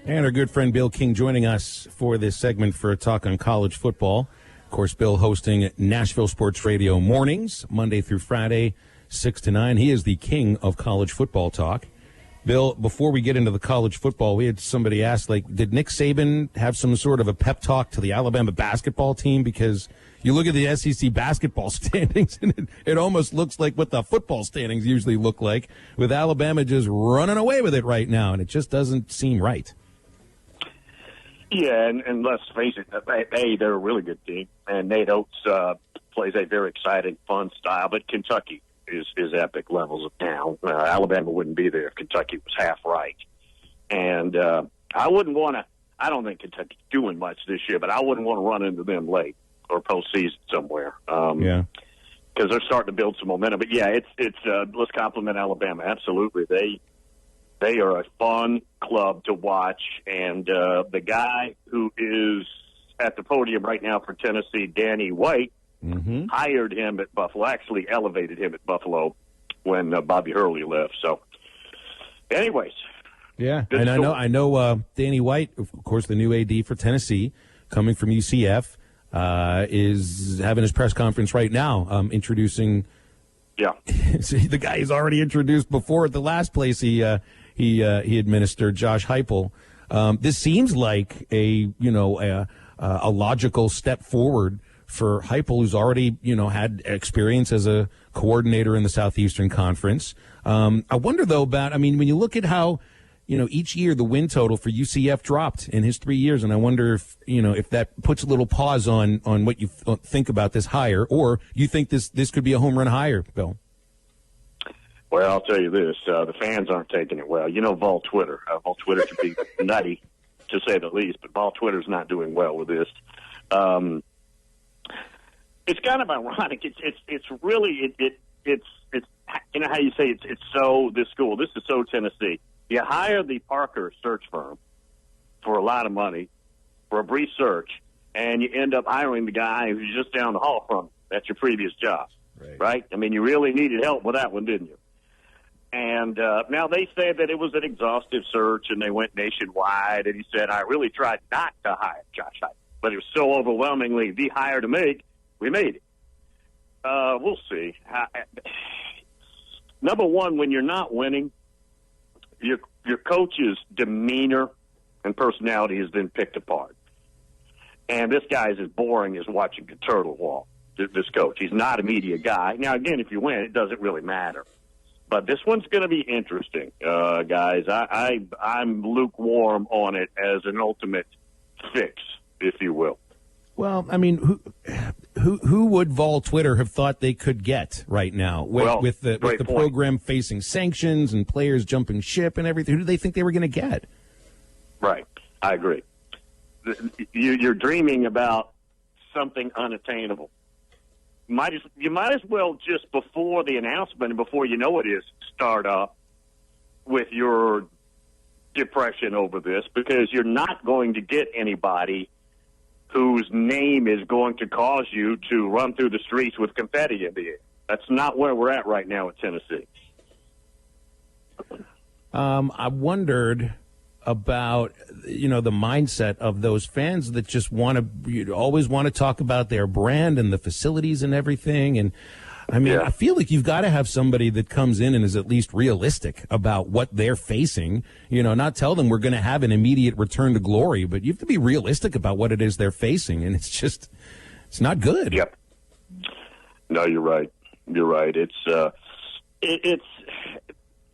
And our good friend Bill King joining us for this segment for a talk on college football. Of course, Bill hosting Nashville Sports Radio mornings, Monday through Friday, 6 to 9. He is the king of college football talk. Bill, before we get into the college football, we had somebody ask, did Nick Saban have some sort of a pep talk to the Alabama basketball team? Because you look at the SEC basketball standings, and it almost looks like what the football standings usually look like, with Alabama just running away with it right now, and it just doesn't seem right. Yeah, and let's face it, they're a really good team, and Nate Oates plays a very exciting, fun style, but Kentucky is epic levels of down. Alabama wouldn't be there if Kentucky was half right. And I wouldn't want to – I don't think Kentucky's doing much this year, but I wouldn't want to run into them late or postseason somewhere. Yeah. Because they're starting to build some momentum. But, yeah, it's let's compliment Alabama. Absolutely. They are a fun club to watch. And the guy who is at the podium right now for Tennessee, Danny White, hired him at Buffalo, actually elevated him at Buffalo when Bobby Hurley left. So, anyways. Yeah, and I know Danny White, of course, the new AD for Tennessee, coming from UCF, is having his press conference right now, introducing. Yeah. See, the guy he's already introduced before at the last place he administered, Josh Heupel. This seems like a logical step forward for Heupel, who's already, had experience as a coordinator in the Southeastern Conference. I wonder, though, when you look at how, each year the win total for UCF dropped in his 3 years, and I wonder if that puts a little pause on what you think about this hire, or you think this could be a home run hire, Bill? Well, I'll tell you this. The fans aren't taking it well. Vol Twitter. Vol Twitter can be nutty, to say the least, but Vol Twitter's not doing well with this. It's kind of ironic. It's really it's how you say it's so this school. This is so Tennessee. You hire the Parker search firm for a lot of money for a brief search, and you end up hiring the guy who's just down the hall from you. That's your previous job, right? You really needed help with that one, didn't you? And now they said that it was an exhaustive search, and they went nationwide. And he said, "I really tried not to hire Josh Heupel, but it was so overwhelmingly the hire to make." We made it. We'll see. Number one, when you're not winning, your coach's demeanor and personality has been picked apart. And this guy is as boring as watching a turtle walk, this coach. He's not a media guy. Now, again, if you win, it doesn't really matter. But this one's going to be interesting, guys. I'm lukewarm on it as an ultimate fix, if you will. Well, who would Vol Twitter have thought they could get right now with the program facing sanctions and players jumping ship and everything? Who do they think they were going to get? Right. I agree. You're dreaming about something unattainable. You might as well just before the announcement and before you know it is start up with your depression over this, because you're not going to get anybody whose name is going to cause you to run through the streets with confetti in the air. That's not where we're at right now at Tennessee. I wondered about, the mindset of those fans that just always want to talk about their brand and the facilities and everything. And I feel like you've got to have somebody that comes in and is at least realistic about what they're facing. Not tell them we're going to have an immediate return to glory, but you have to be realistic about what it is they're facing, and it's not good. Yep. No, you're right. You're right. It's if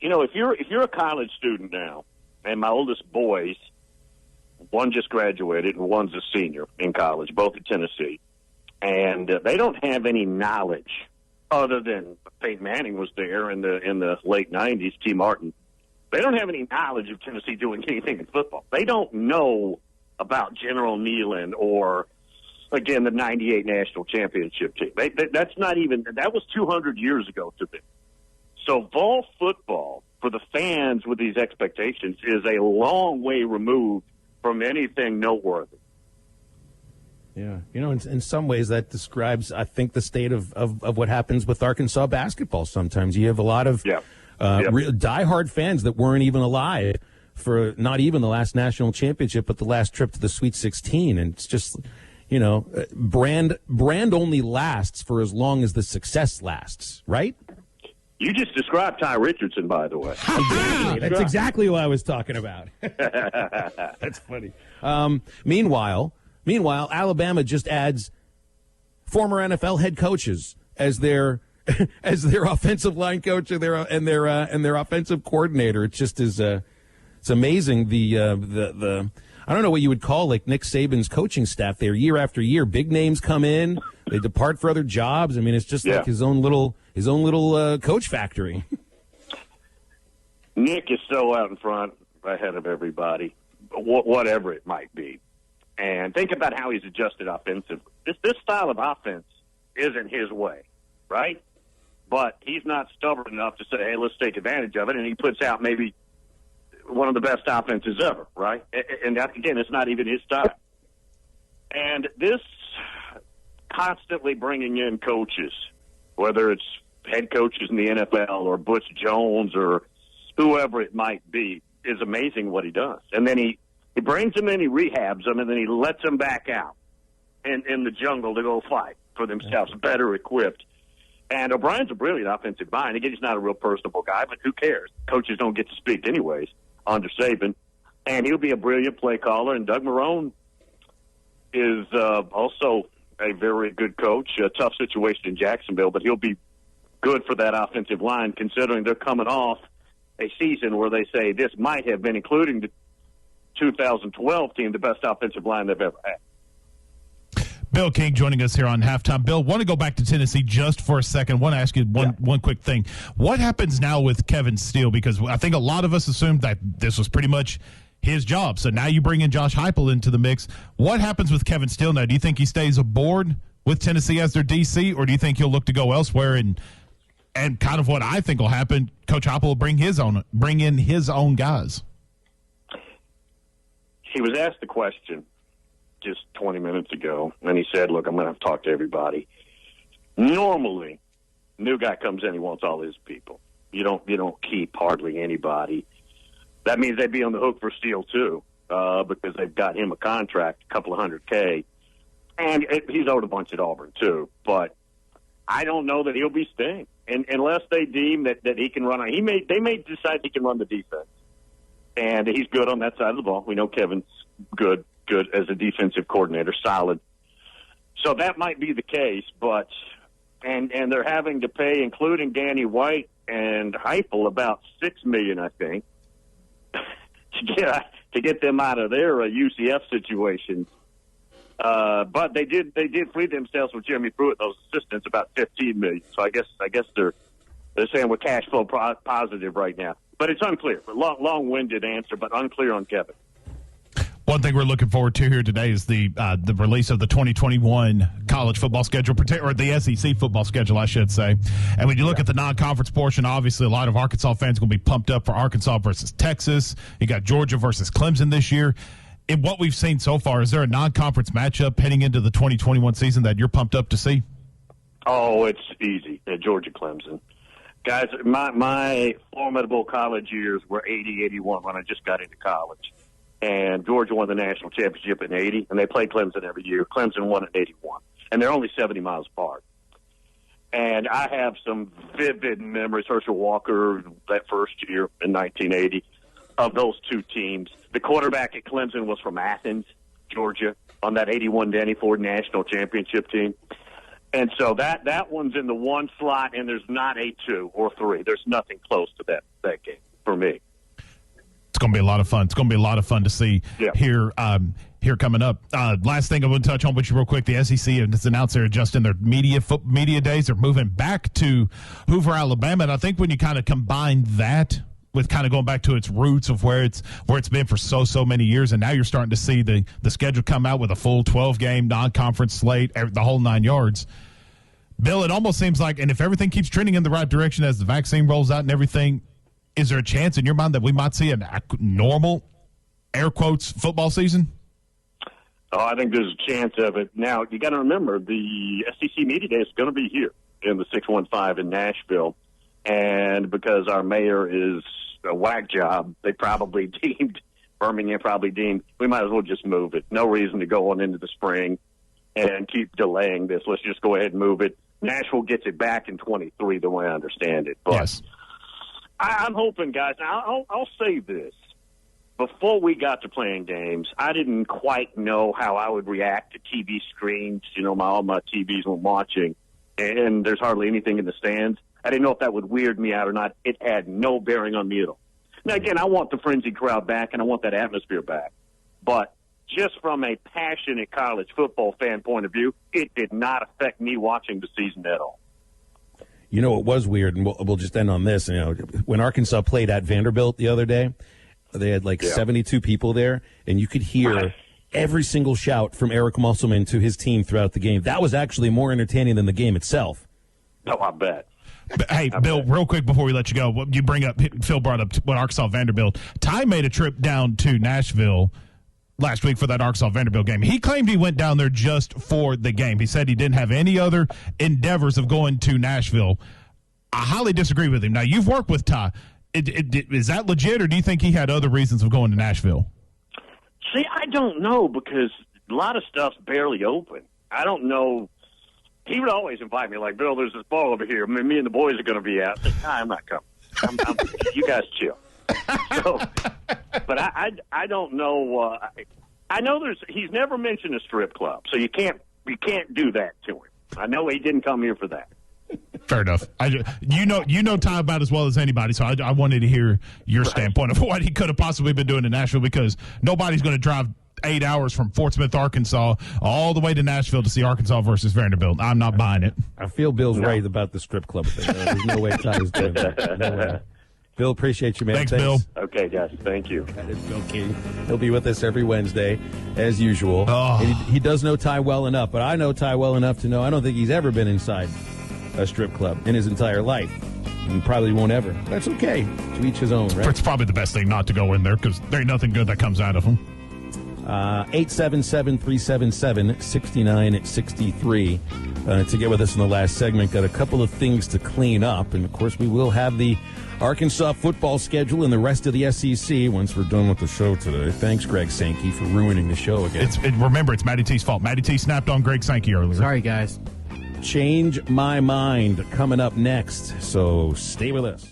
you're a college student now, and my oldest boys, one just graduated and one's a senior in college, both at Tennessee, and they don't have any knowledge other than Peyton Manning was there in the late 90s, T. Martin. They don't have any knowledge of Tennessee doing anything in football. They don't know about General Neyland or, again, the 98 national championship team. That was 200 years ago to them. So Vol football, for the fans with these expectations, is a long way removed from anything noteworthy. Yeah, in some ways that describes, I think, the state of what happens with Arkansas basketball sometimes. You have a lot of diehard fans that weren't even alive for not even the last national championship, but the last trip to the Sweet 16. And it's just, brand only lasts for as long as the success lasts, right? You just described Ty Richardson, by the way. That's exactly what I was talking about. That's funny. Meanwhile, Alabama just adds former NFL head coaches as their offensive line coach and their offensive coordinator. It just is it's amazing the I don't know what you would call like Nick Saban's coaching staff there year after year. Big names come in, they depart for other jobs. I mean, it's just like his own little coach factory. Nick is so out in front, ahead of everybody, whatever it might be. And think about how he's adjusted offensively. This style of offense isn't his way, right? But he's not stubborn enough to say, hey, let's take advantage of it. And he puts out maybe one of the best offenses ever, right? And that, again, it's not even his style. And this constantly bringing in coaches, whether it's head coaches in the NFL or Butch Jones or whoever it might be, is amazing what he does. And then he brings them in, he rehabs them, and then he lets them back out in the jungle to go fight for themselves, better equipped. And O'Brien's a brilliant offensive mind. Again, he's not a real personable guy, but who cares? Coaches don't get to speak anyways under Saban. And he'll be a brilliant play caller. And Doug Marrone is also a very good coach. A tough situation in Jacksonville, but he'll be good for that offensive line considering they're coming off a season where they say this might have been, including the 2012 team, the best offensive line they've ever had. Bill King joining us here on Halftime. Bill, want to go back to Tennessee just for a second. Want to ask you one quick thing. What happens now with Kevin Steele? Because I think a lot of us assumed that this was pretty much his job. So now you bring in Josh Heupel into the mix. What happens with Kevin Steele now? Do you think he stays aboard with Tennessee as their DC, or do you think he'll look to go elsewhere? And kind of what I think will happen, Coach Heupel will bring in his own guys. He was asked the question just 20 minutes ago, and he said, look, I'm going to have to talk to everybody. Normally, new guy comes in, he wants all his people. You don't keep hardly anybody. That means they'd be on the hook for Steele, too, because they've got him a contract, a couple of $100K. And he's owed a bunch at Auburn, too. But I don't know that he'll be staying. And unless they deem that he can run – they may decide he can run the defense. And he's good on that side of the ball. We know Kevin's good as a defensive coordinator, solid. So that might be the case, but and they're having to pay, including Danny White and Heupel, about $6 million, I think, to get them out of their UCF situation. But they did free themselves with Jeremy Pruitt, those assistants, about $15 million. So I guess they're saying we're cash flow positive right now. But it's unclear. Long-winded answer, but unclear on Kevin. One thing we're looking forward to here today is the release of the 2021 college football schedule, or the SEC football schedule, I should say. And when you look at the non-conference portion, obviously a lot of Arkansas fans are going to be pumped up for Arkansas versus Texas. You got Georgia versus Clemson this year. In what we've seen so far, is there a non-conference matchup heading into the 2021 season that you're pumped up to see? Oh, it's easy. Georgia-Clemson. Guys, my formidable college years were 80, 81 when I just got into college. And Georgia won the national championship in 80, and they play Clemson every year. Clemson won in 81. And they're only 70 miles apart. And I have some vivid memories, Herschel Walker, that first year in 1980, of those two teams. The quarterback at Clemson was from Athens, Georgia, on that 81 Danny Ford national championship team. And so that one's in the one slot, and there's not a 2 or 3. There's nothing close to that game for me. It's going to be a lot of fun. It's going to be a lot of fun to see here coming up. Last thing I want to touch on with you real quick. The SEC has announced they're adjusting their media days. They're moving back to Hoover, Alabama. And I think when you kind of combine that with kind of going back to its roots of where it's been for so many years, and now you're starting to see the schedule come out with a full 12-game non-conference slate, the whole 9 yards. Bill, it almost seems like, and if everything keeps trending in the right direction as the vaccine rolls out and everything, is there a chance in your mind that we might see a normal, air quotes, football season? Oh, I think there's a chance of it. Now, you got to remember, the SEC Media Day is going to be here in the 615 in Nashville. And because our mayor is a whack job. They probably Birmingham probably deemed, we might as well just move it. No reason to go on into the spring and keep delaying this. Let's just go ahead and move it. Nashville gets it back in 23, the way I understand it. But yes. I'm hoping, guys, I'll say this. Before we got to playing games, I didn't quite know how I would react to TV screens. All my TVs were watching, and there's hardly anything in the stands. I didn't know if that would weird me out or not. It had no bearing on me at all. Now, again, I want the frenzied crowd back, and I want that atmosphere back. But just from a passionate college football fan point of view, it did not affect me watching the season at all. It was weird, and we'll just end on this. When Arkansas played at Vanderbilt the other day, they had 72 people there, and you could hear every single shout from Eric Musselman to his team throughout the game. That was actually more entertaining than the game itself. Oh, I bet. Hey, Bill, real quick before we let you go, Phil brought up what Arkansas Vanderbilt. Ty made a trip down to Nashville last week for that Arkansas Vanderbilt game. He claimed he went down there just for the game. He said he didn't have any other endeavors of going to Nashville. I highly disagree with him. Now, you've worked with Ty. Is that legit, or do you think he had other reasons of going to Nashville? See, I don't know, because a lot of stuff's barely open. I don't know. He would always invite me, like, Bill, there's this ball over here. Me and the boys are going to be out. I said, I'm not coming. You guys chill. So, but I don't know. I know he's never mentioned a strip club, so you can't do that to him. I know he didn't come here for that. Fair enough. You know Ty about as well as anybody, so I wanted to hear your standpoint of what he could have possibly been doing in Nashville, because nobody's going to drive 8 hours from Fort Smith, Arkansas, all the way to Nashville to see Arkansas versus Vanderbilt. I'm not buying it. I feel Bill's right about the strip club thing. There's no way Ty is doing that. No way. Bill, appreciate you, man. Thanks, Bill. Okay, guys. Thank you. That is Bill King. He'll be with us every Wednesday, as usual. Oh. He does know Ty well enough, but I know Ty well enough to know I don't think he's ever been inside a strip club in his entire life, and probably won't ever. That's okay. To each his own, right? It's probably the best thing not to go in there, because there ain't nothing good that comes out of them. 877-377-6963 to get with us in the last segment. Got a couple of things to clean up, and of course we will have the Arkansas football schedule and the rest of the SEC once we're done with the show today. Thanks, Greg Sankey, for ruining the show again. Remember, it's Matty T's fault. Matty T snapped on Greg Sankey earlier. Sorry, guys. Change My Mind coming up next, so stay with us.